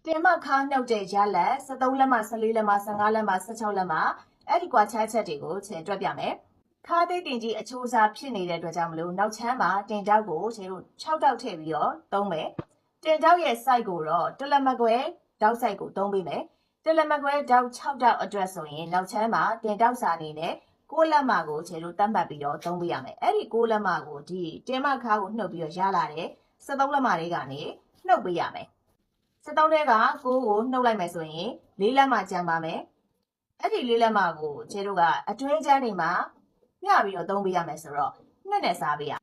တင်မခါနှုတ်တဲ့ရလက်73လက်မှ14လက်မှ15လက်မှ16လက်မှအဲ့ဒီကွာခြားချက်တွေကိုခြေတွက်ပြမယ်ခါသေးတင်ကြီးအချိုးစားဖြစ်နေတဲ့အတွက်ကြောင့်မလို့နောက်ချမ်းမှာတင်တောက်ကိုခြေတို့6တောက်ထည့်ပြီးတော့သုံးမယ်တင်တောက်ရဲ့ site ကိုတော့တလက်မကွဲတောက် site ကိုသုံးပေးမယ်တလက်မကွဲတောက်6တောက်အတွက်ဆိုရင်နောက်ချမ်းမှာတင်တောက်စာအနေနဲ့6လက်မှကိုခြေတို့တတ်မှတ်ပြီးတော့သုံးပေးရမယ်အဲ့ဒီ6လက်မှကိုဒီတင်မခါကိုနှုတ်ပြီးတော့ရလာတဲ့73လက်မှတွေကနေနှုတ်ပေးရမယ်73ထဲက9ကိုနှုတ်လိုက်မယ်ဆိုရင်4လက်မှကျန်ပါမယ်အဲ့ဒီ4လက်မှကိုခြေတို့ကအတွင်းချမ်းတွေမှာမျှပြီးတော့သုံးပေးရမယ်ဆိုတော့2နဲ့စားပေးရ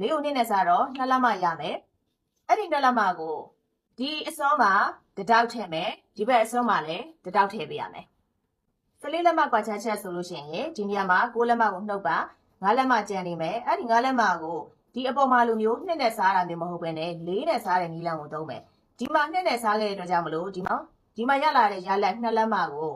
4ကို2နဲ့စားတော့2လက်မှရမယ်အဲ့ဒီ2လက်မှကိုဒီအစွန်းမှာတတောက်ထည့်မယ်ဒီဘက်အစွန်းမှာလည်းတတောက်ထည့်ပေးရမယ်14လက်မှကွာခြားချက်ဆိုလို့ရှိရင်ဒီနေရာမှာ9လက်မှကိုနှုတ်ပါ9လက်မှကျန်နေမယ်အဲ့ဒီ9လက်မှကိုဒီအပေါ်မှာလိုမျိုး2နဲ့စားတာမျိုးမဟုတ်ဘဲနဲ့4နဲ့စားတဲ့နည်းလမ်းကိုသုံးမယ်ဒီမှာ2နဲ့စားခဲ့တဲ့အတွက်ကြောင့်မလို့ဒီမှာရလာတဲ့ရလက်2လက်မှကို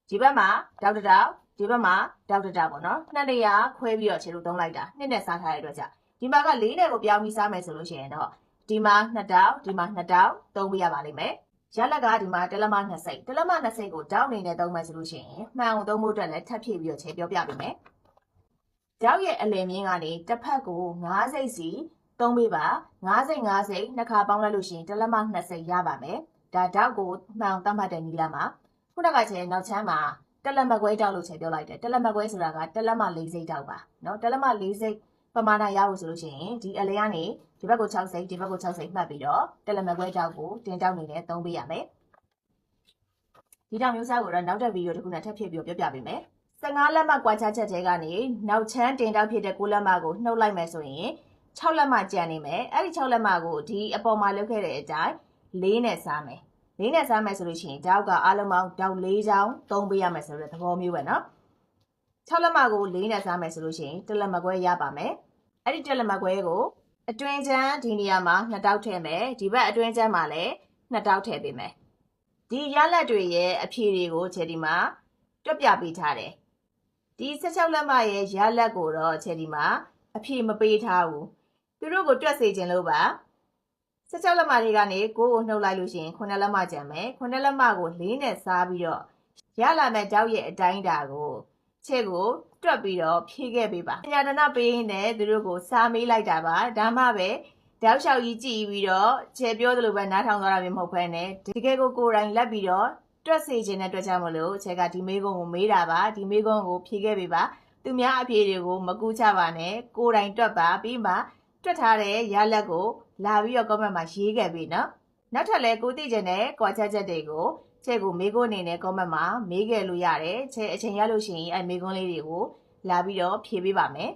ဒီဘက်မှာတောက်တတောက်ဒီဘက်မှာတောက်တတောက်ပေါ့နော်2နေရာခွဲပြီးတော့ခြေလို့သုံးလိုက်တာ2နဲ့စားထားတဲ့အတွက်ကြောင့်ဒီမှာက4နဲ့ကိုပြောင်းပြီးစားမယ်ဆိုလို့ရှိရင်တော့ဒီမှာ2တောက်ဒီမှာ2တောက်သုံးပေးရပါလိမ့်မယ်ရလက်ကဒီမှာတလက်မ2စိတ်တလက်မ2စိတ်ကိုတောက်အနေနဲ့သုံးမယ်ဆိုလို့ရှိရင်မှန်အောင်သုံးဖို့အတွက်လည်းထပ်ဖြည့်ပြီးတော့ခြေပြောပြပေးမယ်တောက်ရဲ့အလယ်မြင်းကနေတစ်ဖက်ကို9စိတ်စီသုံးပေးပါ9စိတ်9စိတ်နှစ်ခါပေါင်းလိုက်လို့ရှိရင်တလက်မ2စိတ်ရပါမယ်ဒါတောက်ကိုမှန်အောင်သတ်မှတ်တဲ့နည်းလမ်းပါခုနကခြေနောက်ချမ်းမှာတလက်မကွဲတောက်လို့ခြေပြောလိုက်တယ်တလက်မကွဲဆိုတာကတလက်မ4စိတ်တောက်ပါเนาะတလက်မ4စိတ်ပမာဏရဖို့ဆိုလို့ရှိရင်ဒီအလယ်ကနေဒီဘက်ကို6စိတ်ဒီဘက်ကို6စိတ်မှတ်ပြီးတော့တလက်မကွဲတောက်ကိုတင်တောက်နေနဲ့သုံးပေးရမယ်ဒီတောင်မျိုးစားကိုတော့နောက်တဲ့ဗီဒီယိုတစ်ခုနဲ့ထပ်ဖြည့်ပြီးပြောပြပေးမယ်15လက်မှကွာခြားချက်ထဲကနေနောက်ချမ်းတင်တောက်ဖြစ်တဲ့9လက်မှကိုနှုတ်လိုက်မယ်ဆိုရင်6လက်မှကျန်နေမယ်အဲ့ဒီ6လက်မှကိုဒီအပေါ်မှာလုပ်ခဲ့တဲ့အတိုင်း4နဲ့စားမယ်4နဲ့စားမယ်ဆိုလို့ရှိရင်တောက်ကအားလုံးပေါင်းတောက်4ချောင်းသုံးပေးရမယ်ဆိုတဲ့သဘောမျိုးပဲเนาะ6လက်မှကို4နဲ့စားမယ်ဆိုလို့ရှိရင်1လက်မကွဲရပါမယ်အဲ့ဒီ1လက်မကွဲကိုအတွင်းချမ်းဒီနေရာမှာ2တောက်ထည့်မယ်ဒီဘက်အတွင်းချမ်းမှာလည်း2တောက်ထည့်ပေးမယ်ဒီရလက်တွေရဲ့အဖြေတွေကိုခြေဒီမှာတွက်ပြပေးထားတယ်ဒီ16လက်မရဲ့ရလက်ကိုတော့ခြေဒီမှာအဖြေမပေးထားဘူးသူတို့ကိုတွက်စေခြင်းလို့ပါ16လက်မတွေကနေ9ကိုနှုတ်လိုက်လို့ရှိရင်9လက်မကျန်မယ်9လက်မကို4နဲ့စားပြီးတော့ရလာမဲ့တောက်ရဲ့အတိုင်းတာကိုခြေကိုတွက်ပြီးတော့ဖြည့်ခဲ့ပေးပါပညာဒနာပေးရင်းနဲ့သူတို့ကိုစားမေးလိုက်တာပါဒါမှပဲတောက်လျှောက်ကြီးကြည့်ပြီးတော့ခြေပြောသလိုပဲနားထောင်သွားတာမျိုးမဟုတ်ဘဲနဲ့တကယ်ကိုကိုယ်တိုင်လက်ပြီးတော့တွက်စေခြင်းနဲ့တွက်ကြမလို့ခြေကဒီမေးခွန်းကိုမေးတာပါဒီမေးခွန်းကိုဖြေခဲ့ပေးပါသူများအဖြေတွေကိုမကူးချပါနဲ့ကိုယ်တိုင်တွက်ပါပြီးမှတွက်ထားတဲ့ရလက်ကိုလာပြီးတော့ comment မှာရေးခဲ့ပေးနော်နောက်ထပ်လည်းကိုသိချင်တဲ့ကွာခြားချက်တွေကိုခြေကိုမေးခွန်းအနေနဲ့ comment မှာမေးခဲ့လို့ရတယ်ခြေအချိန်ရလို့ရှိရင်အဲမေးခွန်းလေးတွေကိုလာပြီးတော့ဖြေပေးပါမယ်